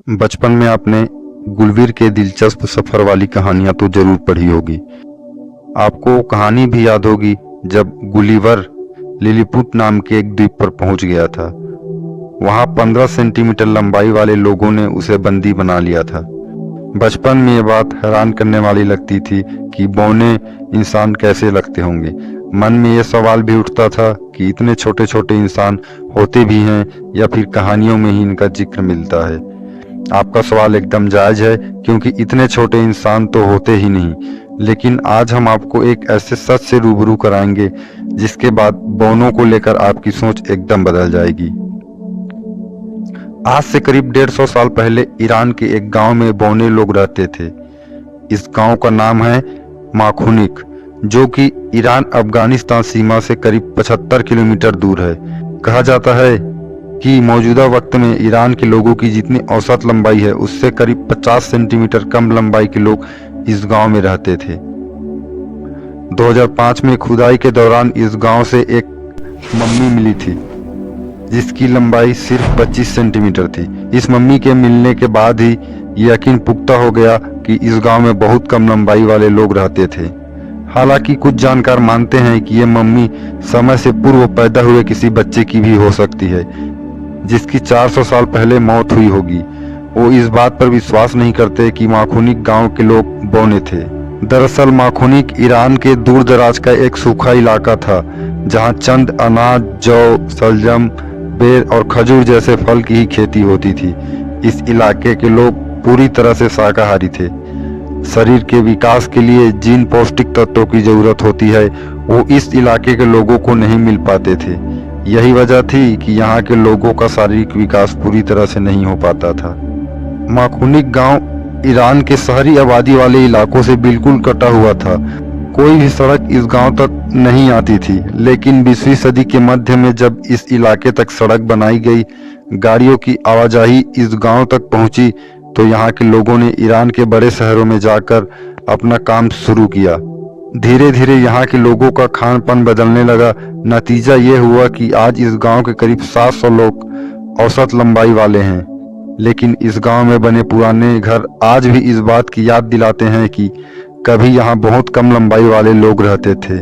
बचपन में आपने गुलवीर के दिलचस्प सफर वाली कहानियां तो जरूर पढ़ी होगी। आपको कहानी भी याद होगी जब गुलिवर लिलीपुट नाम के एक द्वीप पर पहुंच गया था। वहां 15 सेंटीमीटर लंबाई वाले लोगों ने उसे बंदी बना लिया था। बचपन में ये बात हैरान करने वाली लगती थी कि बौने इंसान कैसे लगते होंगे। मन में ये सवाल भी उठता था कि इतने छोटे छोटे इंसान होते भी हैं या फिर कहानियों में ही इनका जिक्र मिलता है। आपका सवाल एकदम जायज है, क्योंकि इतने छोटे इंसान तो होते ही नहीं। लेकिन आज हम आपको एक ऐसे सच से रूबरू कराएंगे जिसके बाद बौनों को लेकर आपकी सोच एकदम बदल जाएगी। आज से करीब 150 साल पहले ईरान के एक गांव में बौने लोग रहते थे। इस गांव का नाम है माखुनिक, जो कि ईरान अफगानिस्तान सीमा से करीब 75 किलोमीटर दूर है। कहा जाता है कि मौजूदा वक्त में ईरान के लोगों की जितनी औसत लंबाई है उससे करीब 50 सेंटीमीटर कम लंबाई के लोग इस गांव में रहते थे। 2005 में खुदाई के दौरान इस गांव से एक मम्मी मिली थी जिसकी लंबाई सिर्फ 25 सेंटीमीटर थी। इस मम्मी के मिलने के बाद ही यकीन पुख्ता हो गया कि इस गांव में बहुत कम लंबाई वाले लोग रहते थे। हालांकि कुछ जानकार मानते हैं कि ये मम्मी समय से पूर्व पैदा हुए किसी बच्चे की भी हो सकती है जिसकी 400 साल पहले मौत हुई होगी। वो इस बात पर विश्वास नहीं करते कि माखुनिक गांव के लोग बौने थे। दरअसल माखुनिक ईरान के दूर दराज का एक सूखा इलाका था जहां चंद अनाज, जौ, सलजम, बेर और खजूर जैसे फल की ही खेती होती थी। इस इलाके के लोग पूरी तरह से शाकाहारी थे। शरीर के विकास के लिए जिन पौष्टिक तत्वों की जरूरत होती है वो इस इलाके के लोगों को नहीं मिल पाते थे। यही वजह थी कि यहाँ के लोगों का शारीरिक विकास पूरी तरह से नहीं हो पाता था। माखुनिक गांव ईरान के शहरी आबादी वाले इलाकों से बिल्कुल कटा हुआ था। कोई भी सड़क इस गांव तक नहीं आती थी। लेकिन 20वीं सदी के मध्य में जब इस इलाके तक सड़क बनाई गई, गाड़ियों की आवाजाही इस गांव तक पहुंची, तो यहाँ के लोगों ने ईरान के बड़े शहरों में जाकर अपना काम शुरू किया। धीरे धीरे यहाँ के लोगों का खान पान बदलने लगा। नतीजा ये हुआ कि आज इस गांव के करीब 700 लोग औसत लंबाई वाले हैं। लेकिन इस गांव में बने पुराने घर आज भी इस बात की याद दिलाते हैं कि कभी यहाँ बहुत कम लंबाई वाले लोग रहते थे।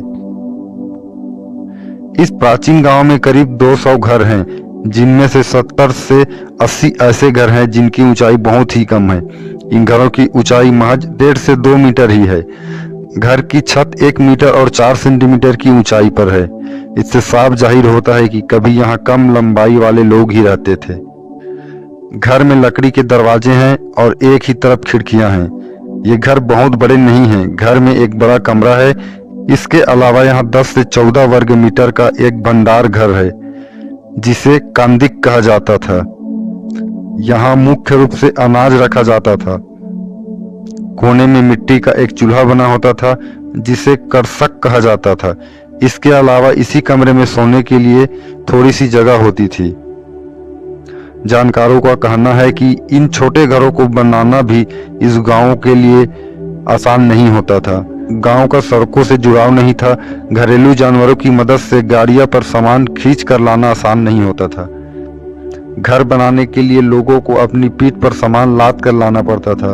इस प्राचीन गांव में करीब 200 घर हैं, जिनमें से 70 से 80 ऐसे घर हैं जिनकी ऊंचाई बहुत ही कम है। इन घरों की ऊंचाई महज 1.5 से 2 मीटर ही है। घर की छत 1 मीटर और 4 सेंटीमीटर की ऊंचाई पर है। इससे साफ जाहिर होता है कि कभी यहाँ कम लंबाई वाले लोग ही रहते थे। घर में लकड़ी के दरवाजे हैं और एक ही तरफ खिड़कियां हैं। ये घर बहुत बड़े नहीं हैं। घर में एक बड़ा कमरा है। इसके अलावा यहाँ 10 से 14 वर्ग मीटर का एक भंडार घर है जिसे कांदिक कहा जाता था। यहाँ मुख्य रूप से अनाज रखा जाता था। कोने में मिट्टी का एक चूल्हा बना होता था जिसे करसक कहा जाता था। इसके अलावा इसी कमरे में सोने के लिए थोड़ी सी जगह होती थी। जानकारों का कहना है कि इन छोटे घरों को बनाना भी इस गांव के लिए आसान नहीं होता था। गांव का सड़कों से जुड़ाव नहीं था। घरेलू जानवरों की मदद से गाड़ियां पर सामान खींच कर लाना आसान नहीं होता था। घर बनाने के लिए लोगों को अपनी पीठ पर सामान लाद कर लाना पड़ता था।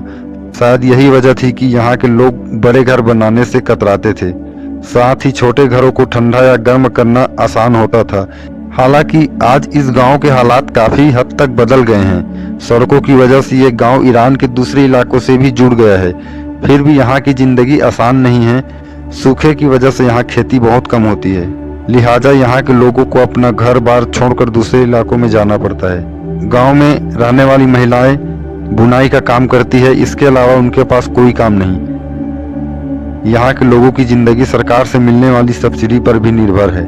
शायद यही वजह थी कि यहाँ के लोग बड़े घर बनाने से कतराते थे। साथ ही छोटे घरों को ठंडा या गर्म करना आसान होता था। हालांकि आज इस गांव के हालात काफी हद तक बदल गए हैं। सड़कों की वजह से ये गांव ईरान के दूसरे इलाकों से भी जुड़ गया है। फिर भी यहाँ की जिंदगी आसान नहीं है। सूखे की वजह से यहाँ खेती बहुत कम होती है। लिहाजा यहाँ के लोगों को अपना घर बार छोड़कर दूसरे इलाकों में जाना पड़ता है। गाँव में रहने वाली महिलाएं बुनाई का काम करती है। इसके अलावा उनके पास कोई काम नहीं। यहाँ के लोगों की जिंदगी सरकार से मिलने वाली सब्सिडी पर भी निर्भर है।